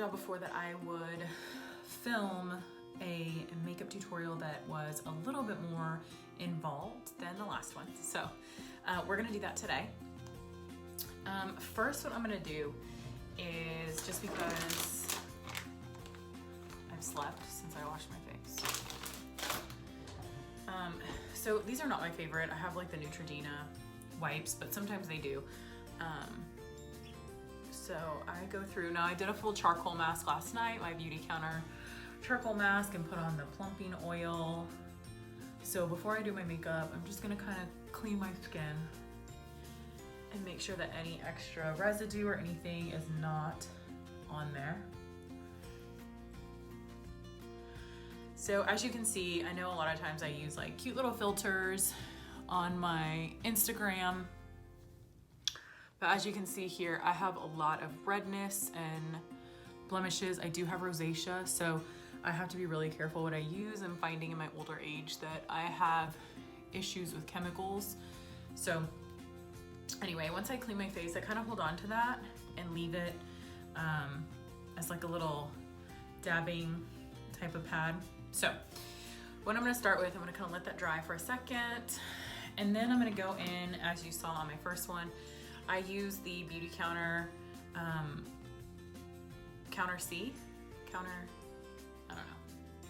y'all before that I would film a makeup tutorial that was a little bit more involved than the last one. So we're gonna do that today. First, what I'm gonna do is, just because I've slept since I washed my face. So these are not my favorite. I have like the Neutrogena wipes, but sometimes they do. So I go through, now I did a full charcoal mask last night, my Beautycounter charcoal mask, and put on the plumping oil. So before I do my makeup, I'm just gonna kind of clean my skin and make sure that any extra residue or anything is not on there. So as you can see, I know a lot of times I use like cute little filters on my Instagram, but as you can see here, I have a lot of redness and blemishes. I do have rosacea, so I have to be really careful what I use. I'm finding in my older age that I have issues with chemicals. So anyway, once I clean my face, I kind of hold on to that and leave it as like a little dabbing type of pad. So what I'm gonna start with, I'm gonna kind of let that dry for a second, and then I'm gonna go in, as you saw on my first one, I use the Beautycounter Counter C, I don't know.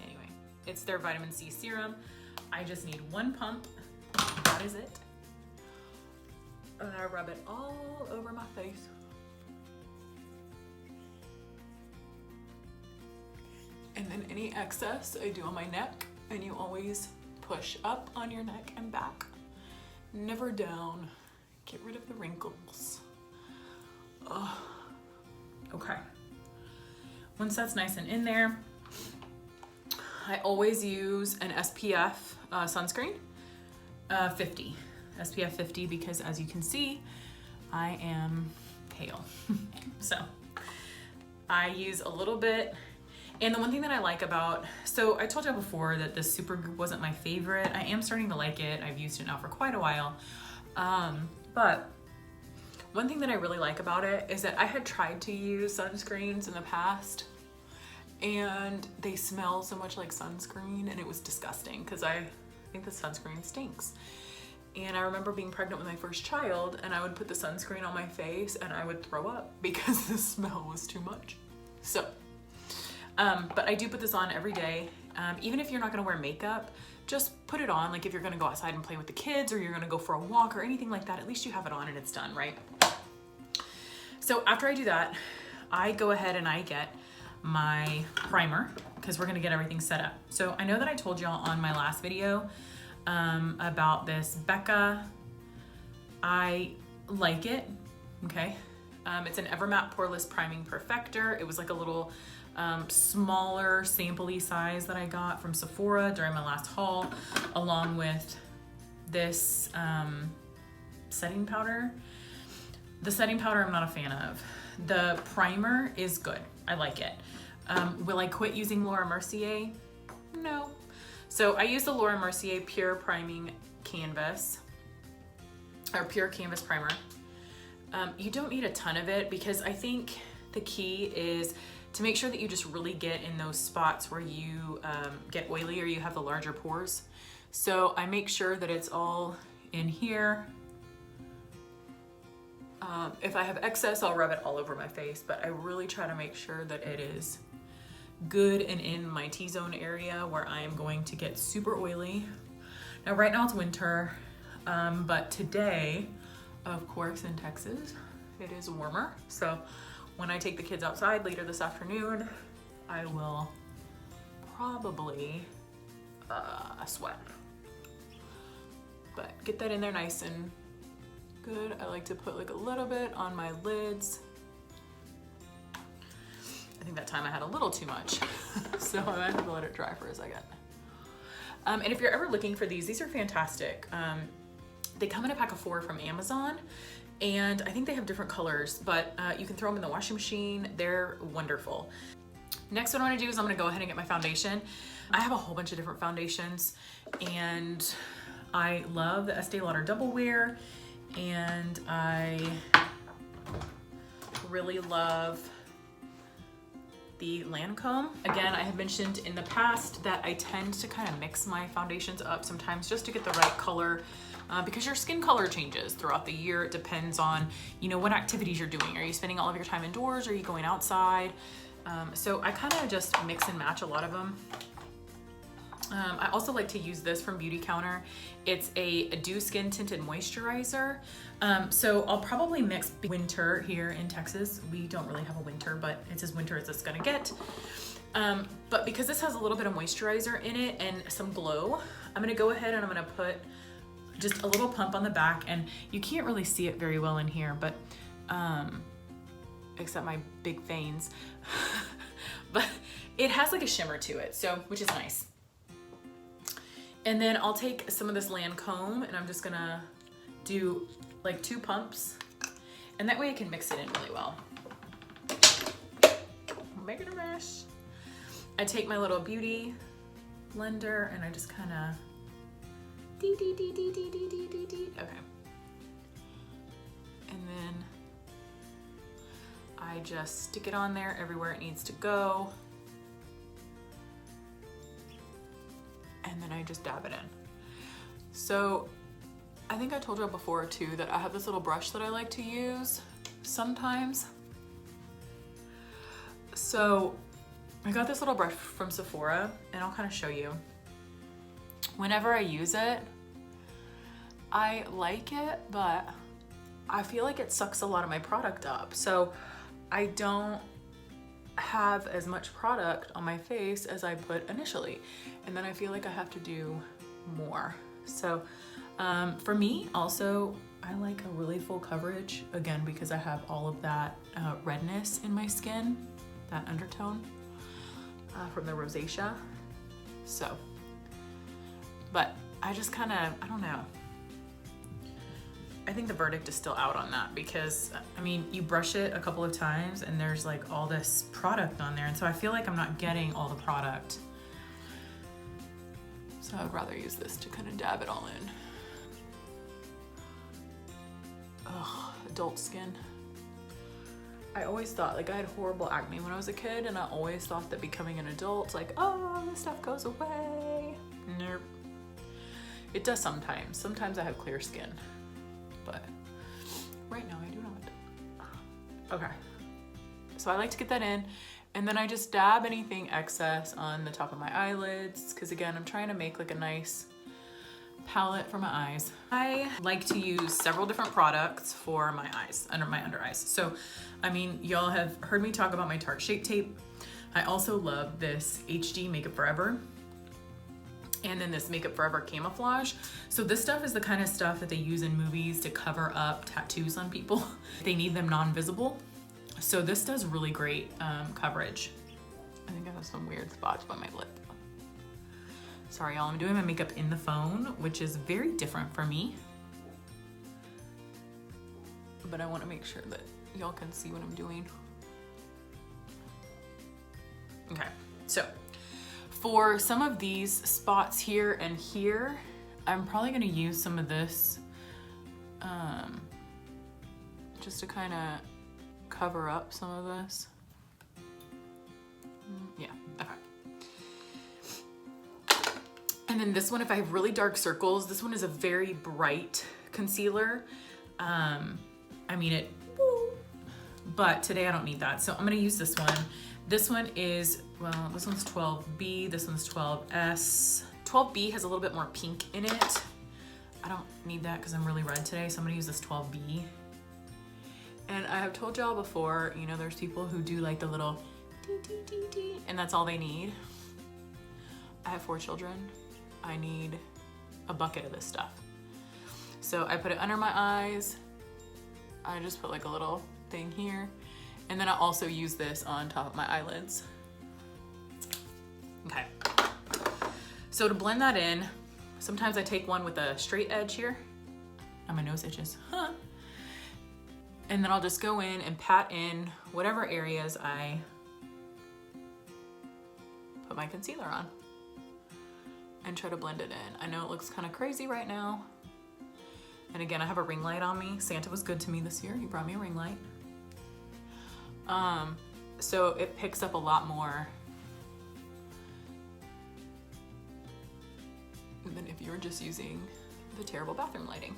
Anyway, it's their vitamin C serum. I just need one pump, that is it. And I rub it all over my face. And then any excess I do on my neck, and you always push up on your neck and back, never down. Get rid of the wrinkles. Oh. Okay. Once that's nice and in there, I always use an SPF sunscreen, 50. SPF 50, because as you can see, I am pale. So I use a little bit. And the one thing that I like about, so I told you before that the Supergoop wasn't my favorite. I am starting to like it. I've used it now for quite a while. But one thing that I really like about it is that I had tried to use sunscreens in the past, and they smell so much like sunscreen, and it was disgusting because I think the sunscreen stinks. And I remember being pregnant with my first child, and I would put the sunscreen on my face and I would throw up because the smell was too much. So, but I do put this on every day. Even if you're not gonna wear makeup, just put it on. Like if you're gonna go outside and play with the kids, or you're gonna go for a walk or anything like that, at least you have it on and it's done, right? So after I do that, I go ahead and I get my primer, because we're gonna get everything set up. So I know that I told y'all on my last video about this Becca. I like it, okay? It's an Evermatte Poreless Priming Perfector. It was like a little smaller sample-y size that I got from Sephora during my last haul, along with this setting powder. The setting powder I'm not a fan of. The primer is good, I like it. Will I quit using Laura Mercier? No. So I use the Laura Mercier Pure Priming Canvas, or Pure Canvas Primer. You don't need a ton of it, because I think the key is to make sure that you just really get in those spots where you get oily or you have the larger pores. So I make sure that it's all in here. If I have excess, I'll rub it all over my face, but I really try to make sure that it is good and in my T-zone area where I am going to get super oily. Now right now it's winter, but today, of course, in Texas, it is warmer. So when I take the kids outside later this afternoon, I will probably sweat. But get that in there nice and good. I like to put like a little bit on my lids. I think that time I had a little too much, so I might have to let it dry for a second. And if you're ever looking for these are fantastic. They come in a pack of 4 from Amazon, and I think they have different colors, but you can throw them in the washing machine. They're wonderful. Next, what I'm gonna do is I'm gonna go ahead and get my foundation. I have a whole bunch of different foundations, and I love the Estee Lauder Double Wear, and I really love the Lancome. Again, I have mentioned in the past that I tend to kind of mix my foundations up sometimes just to get the right color because your skin color changes throughout the year. It depends on, you know, what activities you're doing. Are you spending all of your time indoors? Are you going outside? So I kind of just mix and match a lot of them. I also like to use this from Beautycounter. It's a Dew Skin Tinted Moisturizer. So I'll probably mix winter here in Texas. We don't really have a winter, but it's as winter as it's gonna get. But because this has a little bit of moisturizer in it and some glow, I'm gonna go ahead and I'm gonna put just a little pump on the back, and you can't really see it very well in here, but except my big veins. But it has like a shimmer to it, so which is nice. And then I'll take some of this Lancome and I'm just gonna do like 2 pumps, and that way I can mix it in really well. Make it a mess. I take my little beauty blender and I just kind of okay. And then I just stick it on there everywhere it needs to go. And then I just dab it in. So I think I told you before too that I have this little brush that I like to use sometimes. So I got this little brush from Sephora and I'll kind of show you. Whenever I use it, I like it, but I feel like it sucks a lot of my product up. So I don't have as much product on my face as I put initially. And then I feel like I have to do more. So for me also, I like a really full coverage, again, because I have all of that redness in my skin, that undertone from the rosacea. So, but I just kind of, I don't know. I think the verdict is still out on that because, I mean, you brush it a couple of times and there's like all this product on there. And so I feel like I'm not getting all the product. So I would rather use this to kind of dab it all in. Ugh, adult skin. I always thought, like, I had horrible acne when I was a kid, and I always thought that becoming an adult, like, oh, this stuff goes away. Nope. It does sometimes. Sometimes I have clear skin, but right now I do not. Okay. So I like to get that in, and then I just dab anything excess on the top of my eyelids, because again, I'm trying to make like a nice palette for my eyes. I like to use several different products for my eyes, under my under eyes. So, I mean, y'all have heard me talk about my Tarte Shape Tape. I also love this HD Makeup Forever, and then this Makeup Forever Camouflage. So this stuff is the kind of stuff that they use in movies to cover up tattoos on people. They need them non-visible. So this does really great coverage. I think I have some weird spots by my lip. Sorry y'all, I'm doing my makeup in the phone, which is very different for me. But I want to make sure that y'all can see what I'm doing. Okay, so for some of these spots here and here, I'm probably gonna use some of this just to kind of cover up some of this. Yeah, okay. And then this one, if I have really dark circles, this one is a very bright concealer. I mean it, but today I don't need that. So I'm gonna use this one. This one is, well, this one's 12B, this one's 12S. 12B has a little bit more pink in it. I don't need that because I'm really red today, so I'm gonna use this 12B. And I have told y'all before, you know, there's people who do like the little dee, and that's all they need. I have 4 children. I need a bucket of this stuff. So I put it under my eyes. I just put like a little thing here. And then I also use this on top of my eyelids. Okay. So to blend that in, sometimes I take one with a straight edge here. Now my nose itches, huh? And then I'll just go in and pat in whatever areas I put my concealer on and try to blend it in. I know it looks kind of crazy right now. And again, I have a ring light on me. Santa was good to me this year. He brought me a ring light. so it picks up a lot more than if you were just using the terrible bathroom lighting.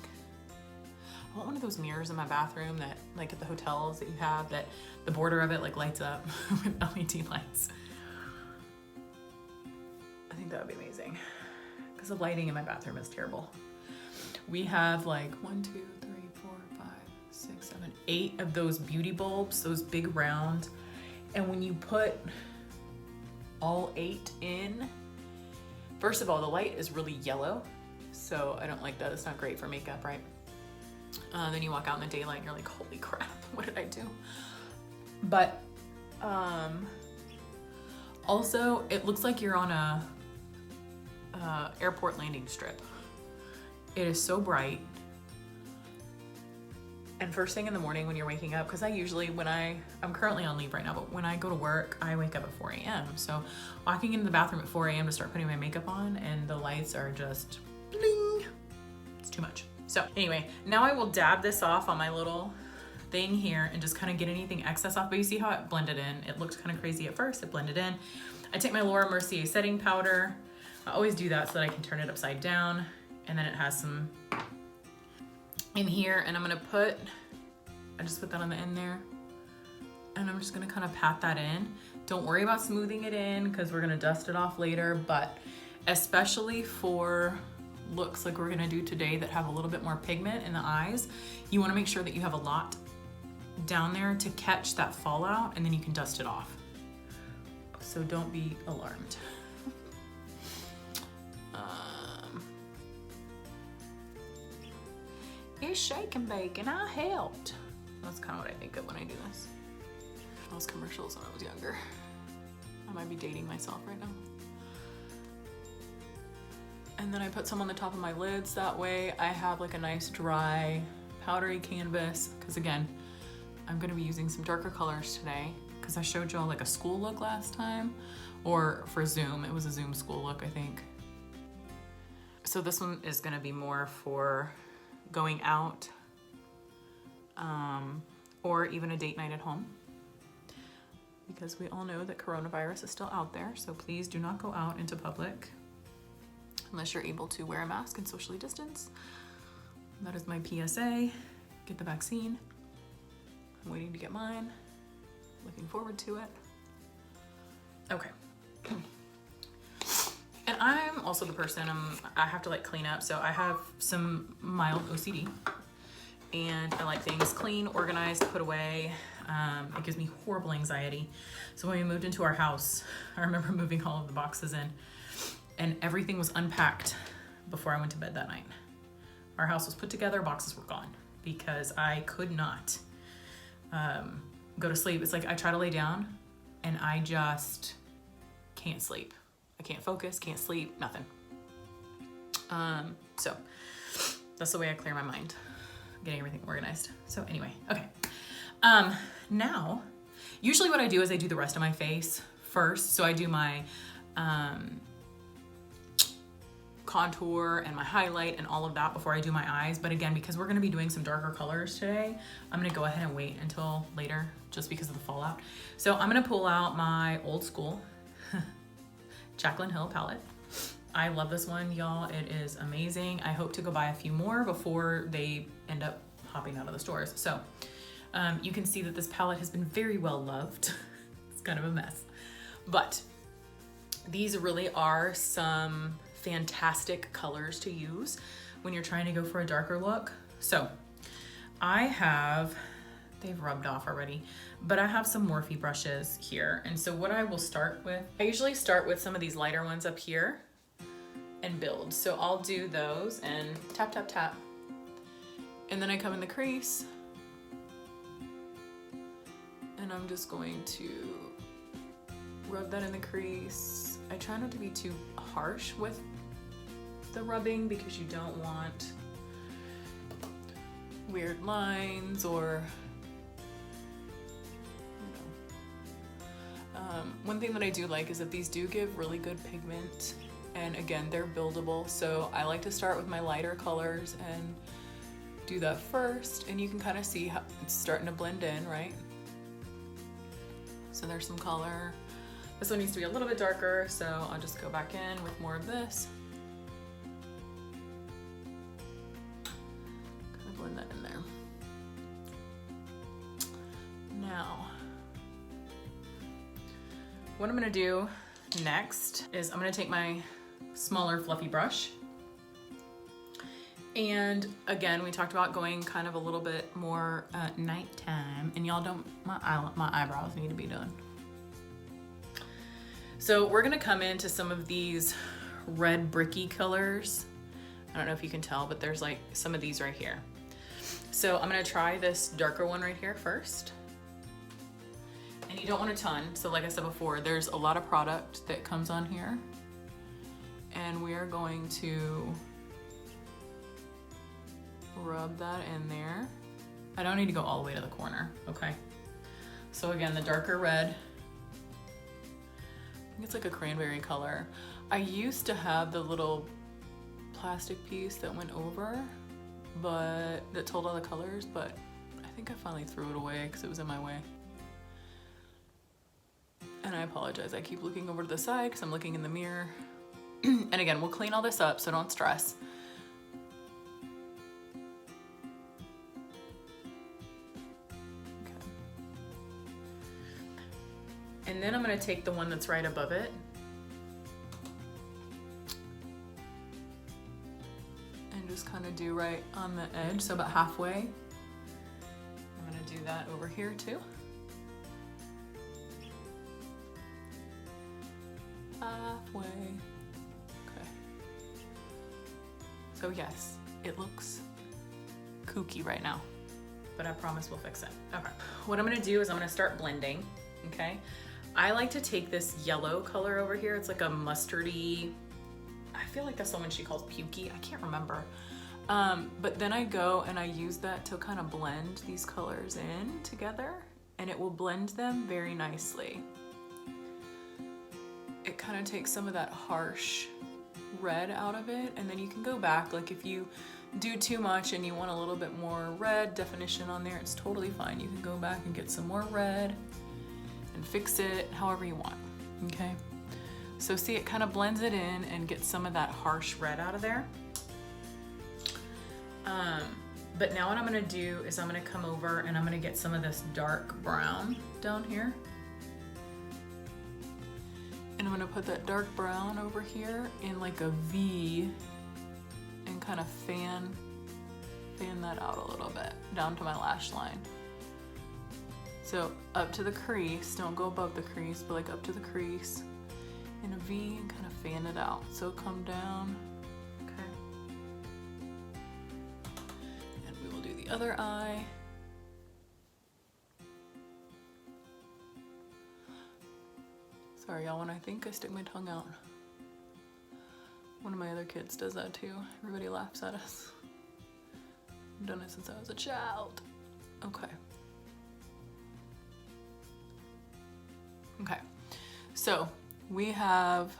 I want one of those mirrors in my bathroom that, like at the hotels that you have, that the border of it like lights up with LED lights. I think that would be amazing because the lighting in my bathroom is terrible. We have like 1, 2, 3, 4, 5, 6, 7, 8 of those beauty bulbs, those big round. And when you put all 8 in, first of all, the light is really yellow. So I don't like that. It's not great for makeup, right? Then you walk out in the daylight and you're like, holy crap, what did I do? But also it looks like you're on a airport landing strip. It is so bright. And first thing in the morning when you're waking up, because I usually, I'm currently on leave right now, but when I go to work, I wake up at 4 a.m. So walking into the bathroom at 4 a.m. to start putting my makeup on and the lights are just bling. It's too much. So anyway, now I will dab this off on my little thing here and just kind of get anything excess off. But you see how it blended in? It looked kind of crazy at first, it blended in. I take my Laura Mercier setting powder. I always do that so that I can turn it upside down. And then it has some in here, and I'm gonna I just put that on the end there. And I'm just gonna kind of pat that in. Don't worry about smoothing it in because we're gonna dust it off later, but especially for looks like we're gonna do today that have a little bit more pigment in the eyes, you wanna make sure that you have a lot down there to catch that fallout, and then you can dust it off. So don't be alarmed. It's shake and bake and I helped. That's kind of what I think of when I do this. Those commercials when I was younger. I might be dating myself right now. And then I put some on the top of my lids. That way I have like a nice dry powdery canvas. Because again, I'm gonna be using some darker colors today because I showed y'all like a school look last time, or for Zoom. It was a Zoom school look, I think. So this one is gonna be more for going out or even a date night at home, because we all know that coronavirus is still out there. So please do not go out into public unless you're able to wear a mask and socially distance. That is my PSA. Get the vaccine. I'm waiting to get mine. Looking forward to it. Okay. And I'm also the person, I have to like clean up. So I have some mild OCD and I like things clean, organized, put away. It gives me horrible anxiety. So when we moved into our house, I remember moving all of the boxes in and everything was unpacked before I went to bed that night. Our house was put together, boxes were gone because I could not go to sleep. It's like I try to lay down and I just can't sleep. I can't focus, can't sleep, nothing. So that's the way I clear my mind, getting everything organized. So anyway, okay. Now, usually what I do is I do the rest of my face first. So I do my contour and my highlight and all of that before I do my eyes. But again, because we're gonna be doing some darker colors today, I'm gonna go ahead and wait until later just because of the fallout. So I'm gonna pull out my old school Jaclyn Hill palette. I love this one, y'all. It is amazing. I hope to go buy a few more before they end up popping out of the stores. So you can see that this palette has been very well loved. It's kind of a mess, but these really are some fantastic colors to use when you're trying to go for a darker look. So I have, they've rubbed off already, but I have some Morphe brushes here. And so what I will start with, I usually start with some of these lighter ones up here and build. So I'll do those and tap, tap, tap. And then I come in the crease and I'm just going to rub that in the crease. I try not to be too harsh with the rubbing because you don't want weird lines or, one thing that I do like is that these do give really good pigment, and again, they're buildable. So I like to start with my lighter colors and do that first, and you can kind of see how it's starting to blend in, right? So there's some color. This one needs to be a little bit darker, so I'll just go back in with more of this. Kind of blend that in there. Now, what I'm gonna do next is I'm gonna take my smaller fluffy brush. And again, we talked about going kind of a little bit more nighttime, and y'all don't, my eyebrows need to be done. So we're gonna come into some of these red bricky colors. I don't know if you can tell, but there's like some of these right here. So I'm gonna try this darker one right here first. And you don't want a ton. So like I said before, there's a lot of product that comes on here. And we are going to rub that in there. I don't need to go all the way to the corner, okay? So again, the darker red. I think it's like a cranberry color. I used to have the little plastic piece that went over, but that told all the colors, but I think I finally threw it away because it was in my way. And I apologize, I keep looking over to the side because I'm looking in the mirror. And again, we'll clean all this up, so don't stress. And then I'm gonna take the one that's right above it. And just kind of do right on the edge, so about halfway. I'm gonna do that over here too. Halfway. Okay. So yes, it looks kooky right now, but I promise we'll fix it. Okay. What I'm gonna do is I'm gonna start blending, okay? I like to take this yellow color over here. It's like a mustardy, I feel like that's the one she calls pukey. I can't remember. But then I go and I use that to kind of blend these colors in together, and it will blend them very nicely. It kind of takes some of that harsh red out of it, and then you can go back. Like if you do too much and you want a little bit more red definition on there, it's totally fine. You can go back and get some more red and fix it however you want, okay? So see, it kind of blends it in and gets some of that harsh red out of there. But now what I'm gonna do is I'm gonna come over and I'm gonna get some of this dark brown down here. And I'm gonna put that dark brown over here in like a V and kind of fan that out a little bit down to my lash line. So up to the crease, don't go above the crease, but like up to the crease in a V and kind of fan it out. So come down, okay. And we will do the other eye. Sorry y'all, when I think I stick my tongue out. One of my other kids does that too. Everybody laughs at us. I've done it since I was a child. Okay. Okay, so we have,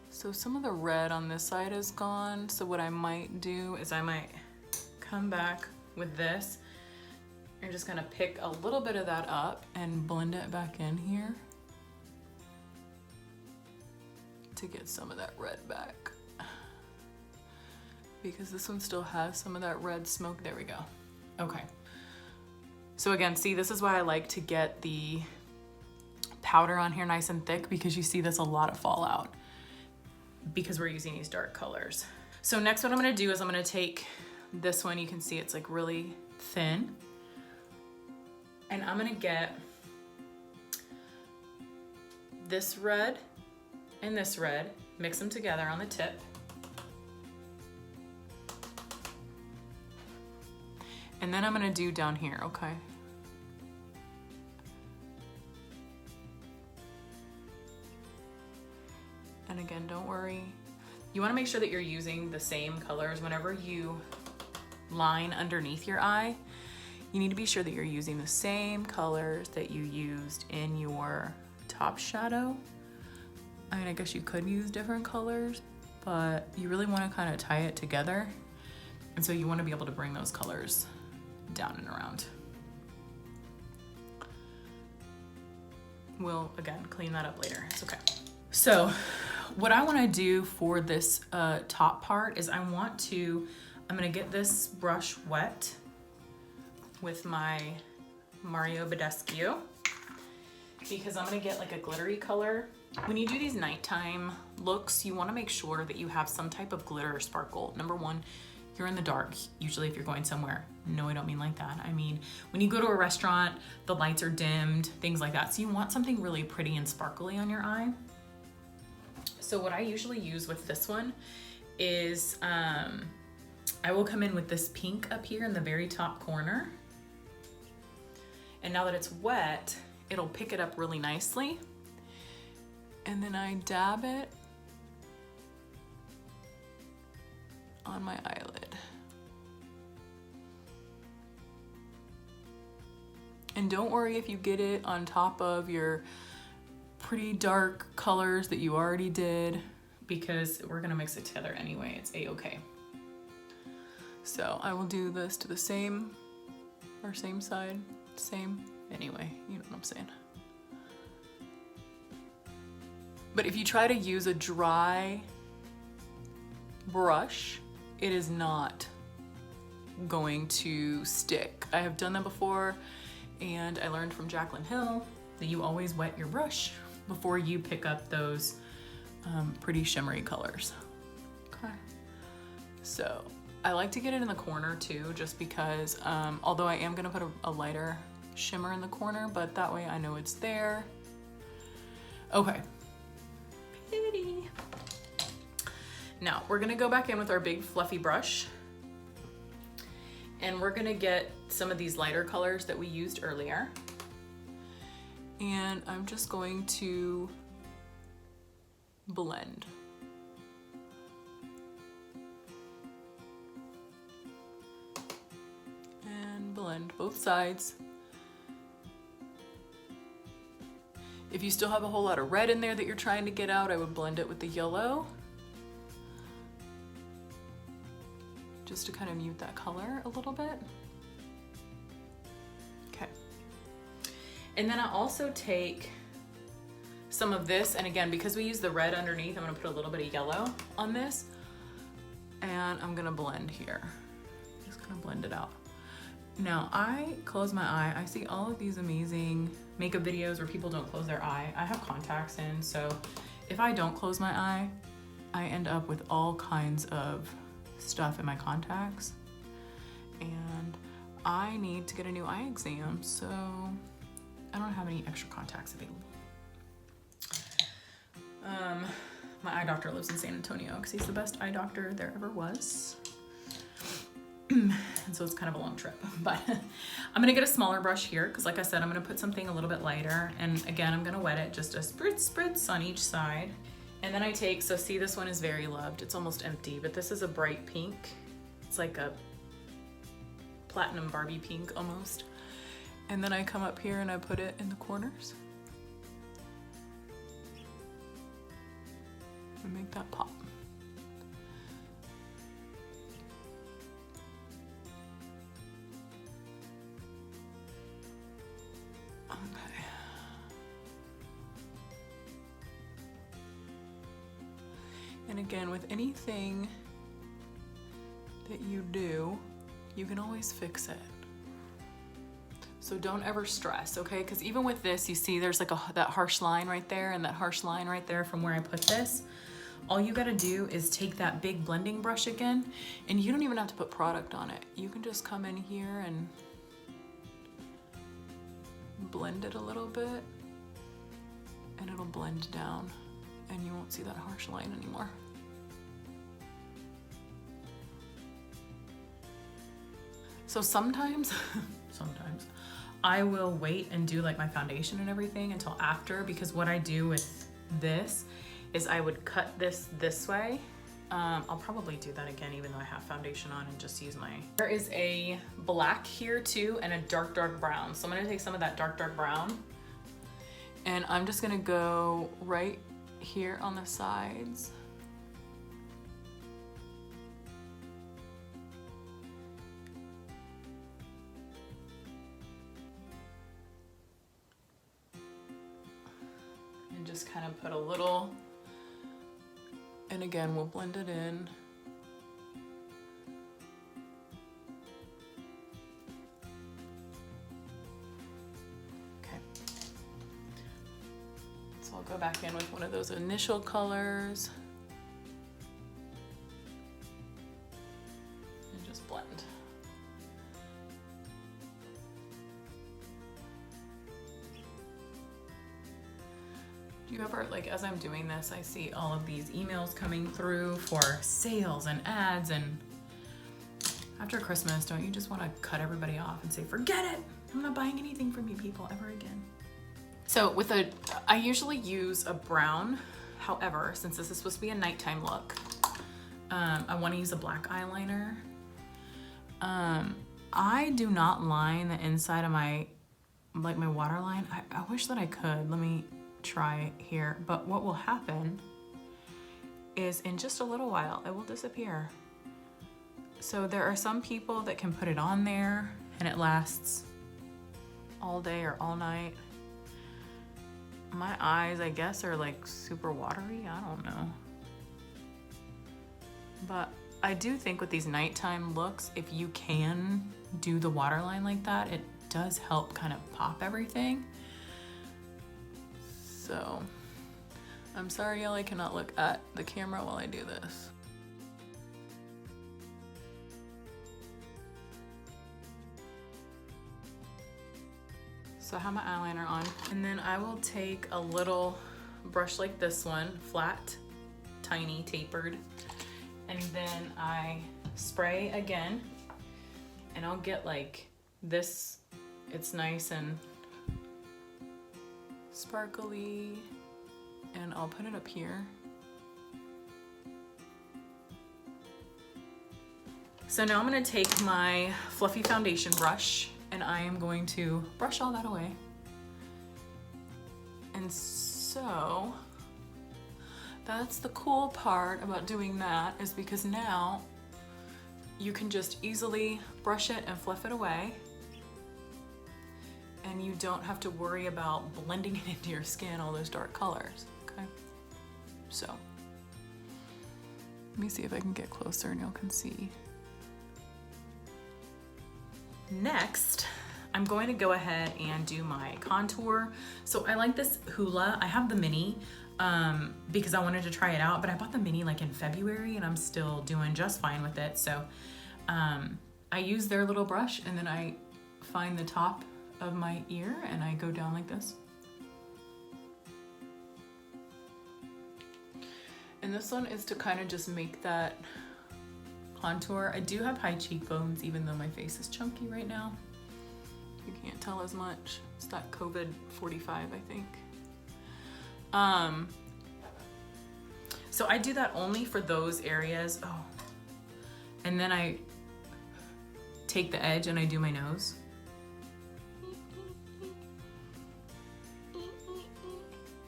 so some of the red on this side is gone. So what I might do is I might come back with this and just kind of pick a little bit of that up and blend it back in here to get some of that red back. Because this one still has some of that red smoke. There we go. Okay. So again, see, this is why I like to get the powder on here nice and thick, because you see there's a lot of fallout because we're using these dark colors. So next what I'm gonna do is I'm gonna take this one, you can see it's like really thin, and I'm gonna get this red and this red, mix them together on the tip. And then I'm gonna do down here, okay? And again, don't worry. You wanna make sure that you're using the same colors. Whenever you line underneath your eye, you need to be sure that you're using the same colors that you used in your top shadow. I mean, I guess you could use different colors, but you really wanna kinda tie it together. And so you wanna be able to bring those colors down and around. we'll again clean that up later. It's okay. So what I want to do for this top part is I'm gonna get this brush wet with my Mario Badescu, because I'm gonna get like a glittery color. When you do these nighttime looks, you wanna make sure that you have some type of glitter or sparkle. Number one, you're in the dark, usually if you're going somewhere. No, I don't mean like that. I mean, when you go to a restaurant, the lights are dimmed, things like that. So you want something really pretty and sparkly on your eye. So what I usually use with this one is, I will come in with this pink up here in the very top corner. And now that it's wet, it'll pick it up really nicely. And then I dab it on my eyelid. And don't worry if you get it on top of your pretty dark colors that you already did, because we're gonna mix it together anyway. It's a-okay. So I will do this to the same side, same, anyway, you know what I'm saying. But if you try to use a dry brush, it is not going to stick. I have done that before, and I learned from Jaclyn Hill that you always wet your brush before you pick up those pretty shimmery colors. Okay. So I like to get it in the corner too, just because, although I am gonna put a lighter shimmer in the corner, but that way I know it's there. Okay. Pretty. Now we're gonna go back in with our big fluffy brush, and we're gonna get some of these lighter colors that we used earlier. And I'm just going to blend. And blend both sides. If you still have a whole lot of red in there that you're trying to get out, I would blend it with the yellow, just to kind of mute that color a little bit. Okay. And then I also take some of this, and again, because we use the red underneath, I'm gonna put a little bit of yellow on this, and I'm gonna blend here. Just gonna blend it out. Now, I close my eye. I see all of these amazing makeup videos where people don't close their eye. I have contacts in, so if I don't close my eye, I end up with all kinds of stuff in my contacts. And I need to get a new eye exam, so I don't have any extra contacts available. My eye doctor lives in San Antonio because he's the best eye doctor there ever was. And so it's kind of a long trip, but I'm gonna get a smaller brush here because, like I said, I'm gonna put something a little bit lighter, and again, I'm gonna wet it just a spritz on each side. And then I take, so see, this one is very loved. It's almost empty, but this is a bright pink. It's like a platinum Barbie pink almost. And then I come up here and I put it in the corners and make that pop. Okay. And again, with anything that you do, you can always fix it. So don't ever stress, okay? Because even with this, you see there's like that harsh line right there and that harsh line right there from where I put this. All you gotta do is take that big blending brush again, and you don't even have to put product on it. You can just come in here and blend it a little bit, and it'll blend down, and you won't see that harsh line anymore. So sometimes I will wait and do like my foundation and everything until after, because what I do with this is I would cut this way. I'll probably do that again even though I have foundation on, and just use my... There is a black here too and a dark brown. So I'm gonna take some of that dark brown, and I'm just gonna go right here on the sides. just kind of put a little, and again, we'll blend it in. Okay. So I'll go back in with one of those initial colors. And just blend. Do you ever, like, as I'm doing this, I see all of these emails coming through for sales and ads, and after Christmas, don't you just want to cut everybody off and say, forget it, I'm not buying anything from you people ever again? So I usually use a brown. However, since this is supposed to be a nighttime look, I want to use a black eyeliner. I do not line the inside of my waterline. I wish that I could. Let me try here, but what will happen is in just a little while it will disappear. So there are some people that can put it on there and it lasts all day or all night. My eyes, I guess, are like super watery. I don't know, but I do think with these nighttime looks, if you can do the waterline like that, it does help kind of pop everything. So, I'm sorry y'all, I cannot look at the camera while I do this. So I have my eyeliner on, and then I will take a little brush like this one, flat, tiny, tapered, and then I spray again, and I'll get like this, it's nice and sparkly, and I'll put it up here. So now I'm gonna take my fluffy foundation brush and I am going to brush all that away. And so that's the cool part about doing that, is because now you can just easily brush it and fluff it away. And you don't have to worry about blending it into your skin, all those dark colors, okay? So, let me see if I can get closer and y'all can see. Next, I'm going to go ahead and do my contour. So I like this Hoola. I have the mini because I wanted to try it out, but I bought the mini like in February and I'm still doing just fine with it. So I use their little brush and then I find the top of my ear and I go down like this. And this one is to kind of just make that contour. I do have high cheekbones even though my face is chunky right now. You can't tell as much. It's that COVID 45, I think. So I do that only for those areas. Oh, and then I take the edge and I do my nose.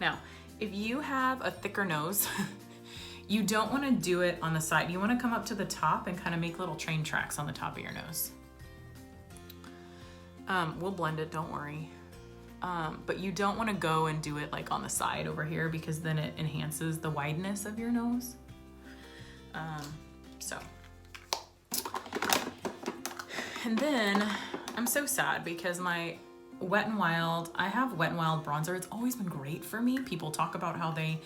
Now, if you have a thicker nose, you don't want to do it on the side. You want to come up to the top and kind of make little train tracks on the top of your nose. We'll blend it, don't worry. But you don't want to go and do it like on the side over here because then it enhances the wideness of your nose. And then I'm so sad because my Wet n Wild, I have Wet n Wild bronzer. It's always been great for me. People talk about how they,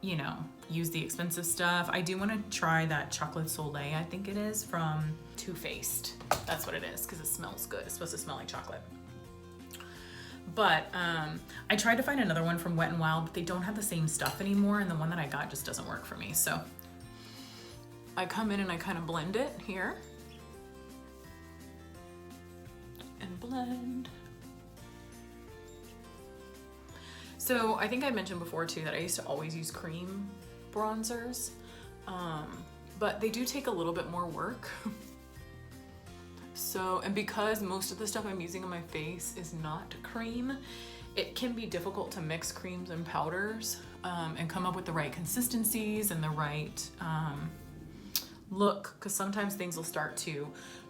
you know, use the expensive stuff. I do want to try that Chocolate Soleil, I think it is, from Too Faced. That's what it is, because it smells good. It's supposed to smell like chocolate. But I tried to find another one from Wet n Wild, but they don't have the same stuff anymore, and the one that I got just doesn't work for me. So I come in and I kind of blend it here. And blend. So I think I mentioned before too that I used to always use cream bronzers, but they do take a little bit more work. So, and because most of the stuff I'm using on my face is not cream, it can be difficult to mix creams and powders and come up with the right consistencies and the right look, because sometimes things will start to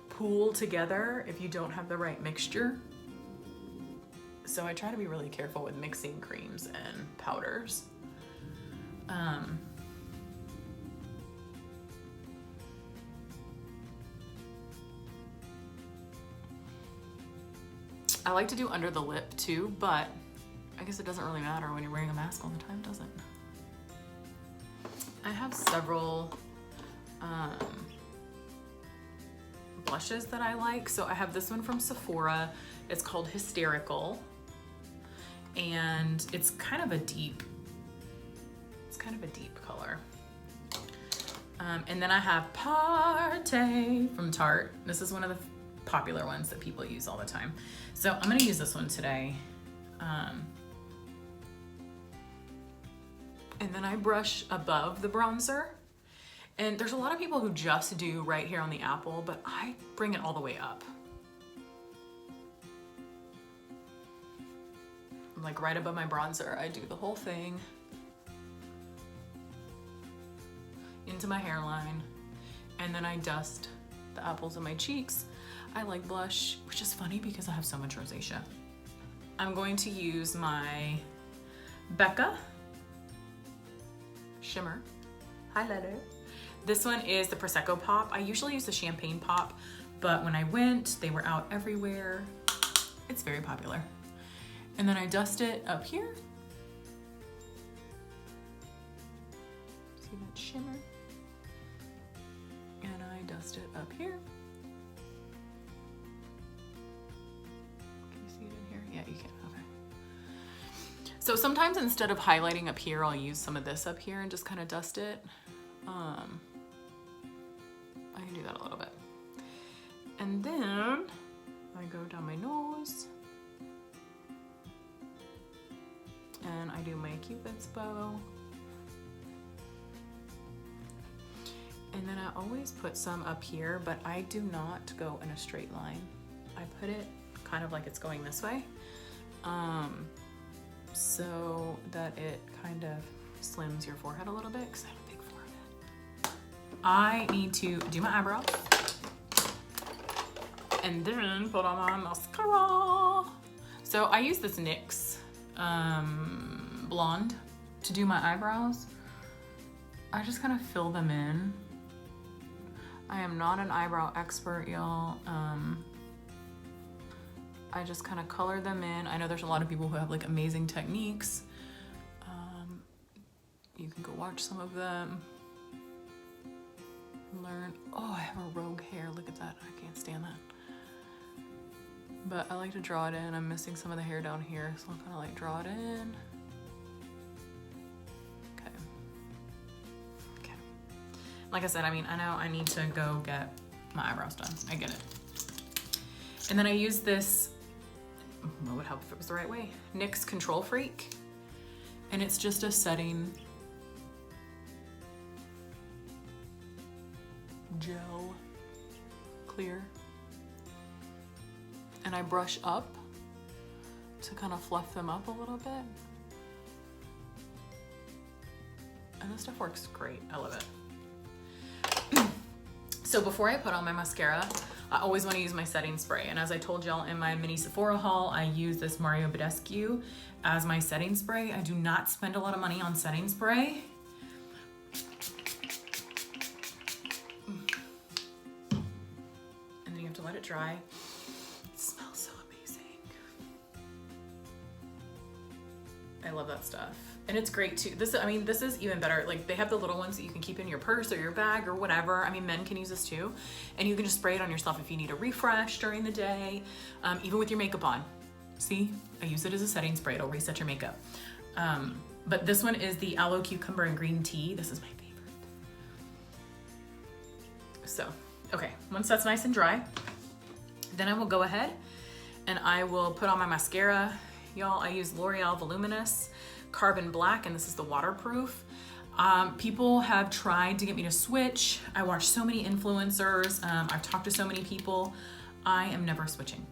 pool together if you don't have the right mixture. So I try to be really careful with mixing creams and powders. I like to do under the lip too, but I guess it doesn't really matter when you're wearing a mask all the time, does it? I have several blushes that I like. So I have this one from Sephora. It's called Hysterical. And it's kind of a deep color. And then I have Paaarty from Tarte. This is one of the popular ones that people use all the time. So I'm gonna use this one today. And then I brush above the bronzer. And there's a lot of people who just do right here on the apple, but I bring it all the way up. Like right above my bronzer, I do the whole thing into my hairline, and then I dust the apples of my cheeks. I like blush, which is funny because I have so much rosacea. I'm going to use my Becca Shimmer Highlighter. This one is the Prosecco Pop. I usually use the Champagne Pop, but when I went, they were out everywhere. It's very popular. And then I dust it up here. See that shimmer? And I dust it up here. Can you see it in here? Yeah, you can, okay. So sometimes instead of highlighting up here, I'll use some of this up here and just kind of dust it. I can do that a little bit. And then I go down my nose. And I do my Cupid's bow. And then I always put some up here, but I do not go in a straight line. I put it kind of like it's going this way, so that it kind of slims your forehead a little bit, because I have a big forehead. I need to do my eyebrows and then put on my mascara. So I use this NYX blonde to do my eyebrows. I just kind of fill them in. I am not an eyebrow expert, y'all. I just kind of color them in. I know there's a lot of people who have like amazing techniques. You can go watch some of them. Learn. Oh, I have a rogue hair. Look at that. I can't stand that. But I like to draw it in. I'm missing some of the hair down here, so I'll kind of like draw it in. Okay. Okay. Like I said, I mean, I know I need to go get my eyebrows done. I get it. And then I use this, what would help if it was the right way? NYX Control Freak. And it's just a setting gel, clear. And I brush up to kind of fluff them up a little bit. And this stuff works great. I love it. So before I put on my mascara, I always want to use my setting spray. And as I told y'all in my mini Sephora haul, I use this Badescu as my setting spray. I do not spend a lot of money on setting spray. And then you have to let it dry. I love that stuff. And it's great too. This is even better. Like, they have the little ones that you can keep in your purse or your bag or whatever. I mean, men can use this too. And you can just spray it on yourself if you need a refresh during the day, even with your makeup on. See, I use it as a setting spray. It'll reset your makeup. But this one is the Aloe Cucumber and Green Tea. This is my favorite. So, okay, once that's nice and dry, then I will go ahead and I will put on my mascara. Y'all, I use L'Oreal Voluminous Carbon Black, and this is the waterproof. People have tried to get me to switch. I watch so many influencers. I've talked to so many people. I am never switching.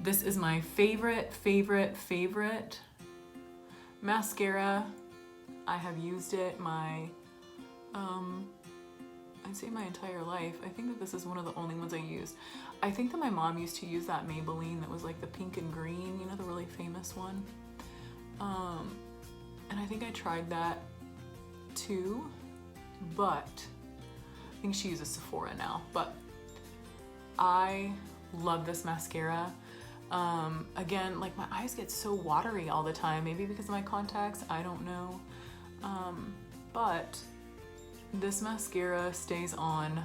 This is my favorite mascara. I have used it I'd say my entire life. I think that this is one of the only ones I used. I think that my mom used to use that Maybelline that was like the pink and green, you know, the really famous one. And I think I tried that too, but I think she uses Sephora now, but I love this mascara. Again, like my eyes get so watery all the time, maybe because of my contacts, I don't know. But this mascara stays on.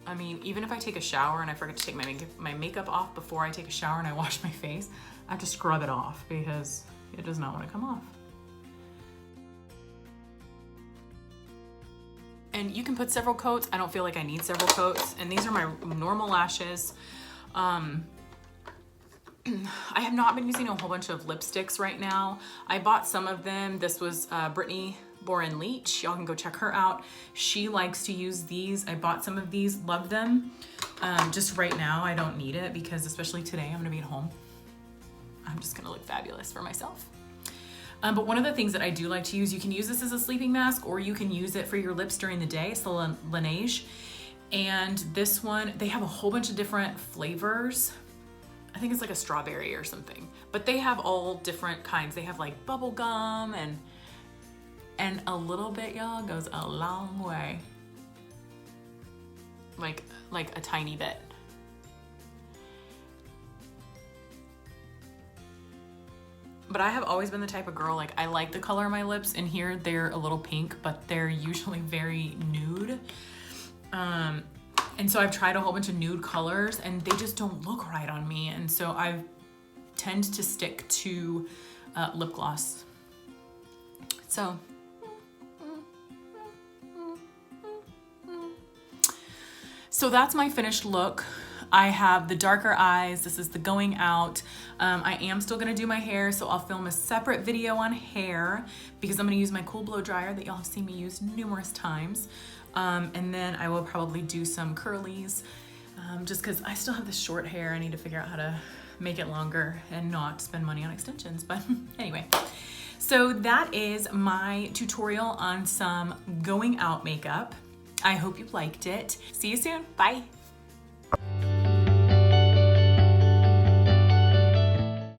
I mean, even if I take a shower and I forget to take my makeup off before I take a shower and I wash my face, I have to scrub it off because it does not want to come off. And you can put several coats. I don't feel like I need several coats. And these are my normal lashes. I have not been using a whole bunch of lipsticks right now. I bought some of them. This was Brittany Boren Leach. Y'all can go check her out. She likes to use these. I bought some of these, love them. Just right now, I don't need it because especially today, I'm gonna be at home. I'm just gonna look fabulous for myself. But one of the things that I do like to use, you can use this as a sleeping mask or you can use it for your lips during the day. It's the Laneige. And this one, they have a whole bunch of different flavors. I think it's like a strawberry or something, but they have all different kinds. They have like bubble gum and a little bit, y'all, goes a long way. Like a tiny bit. But I have always been the type of girl, like I like the color of my lips, and here they're a little pink, but they're usually very nude. And so I've tried a whole bunch of nude colors and they just don't look right on me. And so I tend to stick to lip gloss. So that's my finished look. I have the darker eyes. This is the going out. I am still gonna do my hair, so I'll film a separate video on hair because I'm gonna use my cool blow dryer that y'all have seen me use numerous times. And then I will probably do some curlies just because I still have this short hair. I need to figure out how to make it longer and not spend money on extensions. But anyway, so that is my tutorial on some going out makeup. I hope you liked it. See you soon. Bye.